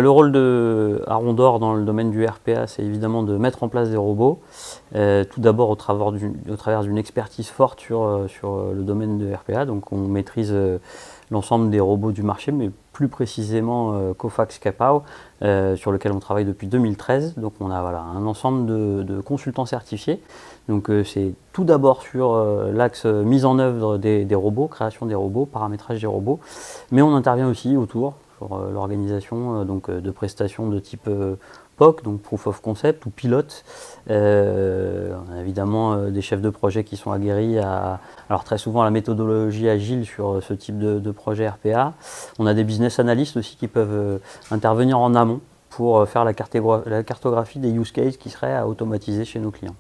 Le rôle de Arondor dans le domaine du RPA, c'est évidemment de mettre en place des robots. Tout d'abord au travers d'une expertise forte sur le domaine de RPA. Donc on maîtrise l'ensemble des robots du marché, mais plus précisément Cofax Capao, sur lequel on travaille depuis 2013. Donc on a un ensemble de consultants certifiés. Donc c'est tout d'abord sur l'axe mise en œuvre des robots, création des robots, paramétrage des robots, mais on intervient aussi autour sur l'organisation de prestations de type POC, donc Proof of Concept ou pilote. On a évidemment des chefs de projet qui sont aguerris alors très souvent à la méthodologie agile sur ce type de projet RPA. On a des business analysts aussi qui peuvent intervenir en amont pour faire la cartographie des use cases qui seraient à automatiser chez nos clients.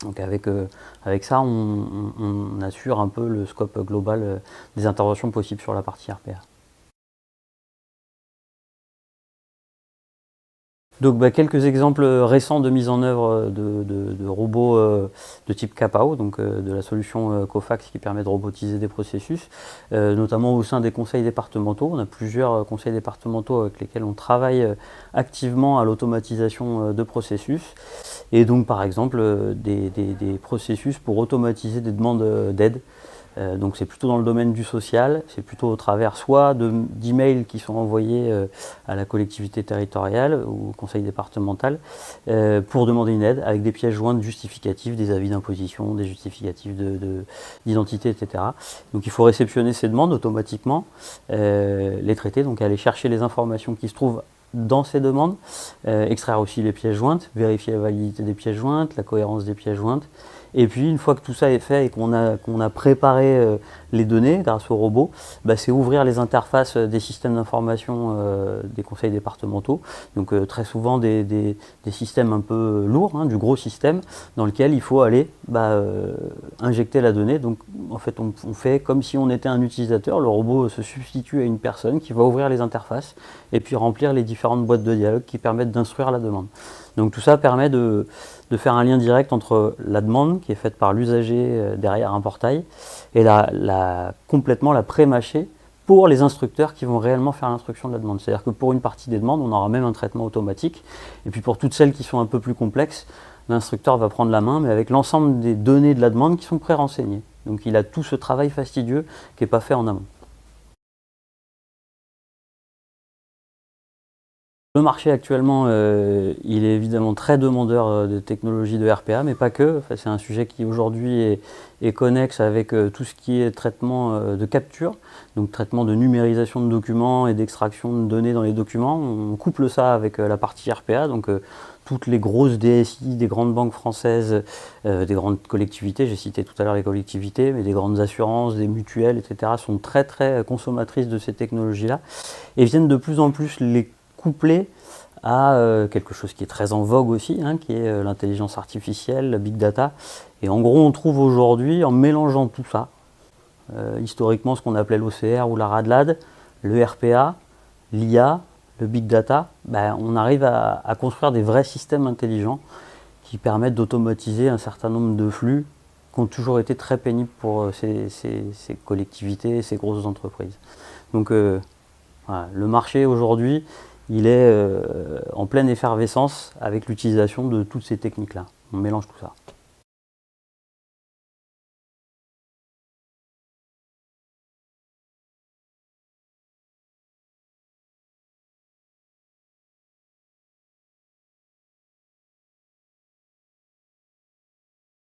Donc avec ça, on assure un peu le scope global des interventions possibles sur la partie RPA. Donc quelques exemples récents de mise en œuvre de robots de type Capao, donc de la solution Cofax qui permet de robotiser des processus, notamment au sein des conseils départementaux. On a plusieurs conseils départementaux avec lesquels on travaille activement à l'automatisation de processus. Et donc par exemple des processus pour automatiser des demandes d'aide. Donc c'est plutôt dans le domaine du social, c'est plutôt au travers soit d'emails qui sont envoyés à la collectivité territoriale ou au conseil départemental pour demander une aide avec des pièces jointes justificatives, des avis d'imposition, des justificatifs d'identité, etc. Donc il faut réceptionner ces demandes automatiquement, les traiter, donc aller chercher les informations qui se trouvent dans ces demandes, extraire aussi les pièces jointes, vérifier la validité des pièces jointes, la cohérence des pièces jointes. Et puis une fois que tout ça est fait et qu'on a préparé les données grâce au robot, c'est ouvrir les interfaces des systèmes d'information des conseils départementaux. Donc très souvent des systèmes un peu lourds, du gros système, dans lequel il faut aller injecter la donnée. Donc en fait on fait comme si on était un utilisateur, le robot se substitue à une personne qui va ouvrir les interfaces et puis remplir les différentes boîtes de dialogue qui permettent d'instruire la demande. Donc tout ça permet de faire un lien direct entre la demande qui est faite par l'usager derrière un portail et complètement la pré-mâcher pour les instructeurs qui vont réellement faire l'instruction de la demande. C'est-à-dire que pour une partie des demandes, on aura même un traitement automatique. Et puis pour toutes celles qui sont un peu plus complexes, l'instructeur va prendre la main, mais avec l'ensemble des données de la demande qui sont pré-renseignées. Donc il a tout ce travail fastidieux qui n'est pas fait en amont. Le marché actuellement, il est évidemment très demandeur de technologies de RPA, mais pas que. Enfin, c'est un sujet qui aujourd'hui est connexe avec tout ce qui est traitement de capture, donc traitement de numérisation de documents et d'extraction de données dans les documents. On couple ça avec la partie RPA, donc toutes les grosses DSI, des grandes banques françaises, des grandes collectivités, j'ai cité tout à l'heure les collectivités, mais des grandes assurances, des mutuelles, etc., sont très très consommatrices de ces technologies-là et viennent de plus en plus les couplé à quelque chose qui est très en vogue aussi, qui est l'intelligence artificielle, la big data. Et en gros, on trouve aujourd'hui, en mélangeant tout ça, historiquement ce qu'on appelait l'OCR ou la RADLAD, le RPA, l'IA, le big data, on arrive à construire des vrais systèmes intelligents qui permettent d'automatiser un certain nombre de flux qui ont toujours été très pénibles pour ces collectivités, ces grosses entreprises. Donc voilà, le marché aujourd'hui, il est en pleine effervescence avec l'utilisation de toutes ces techniques-là. On mélange tout ça.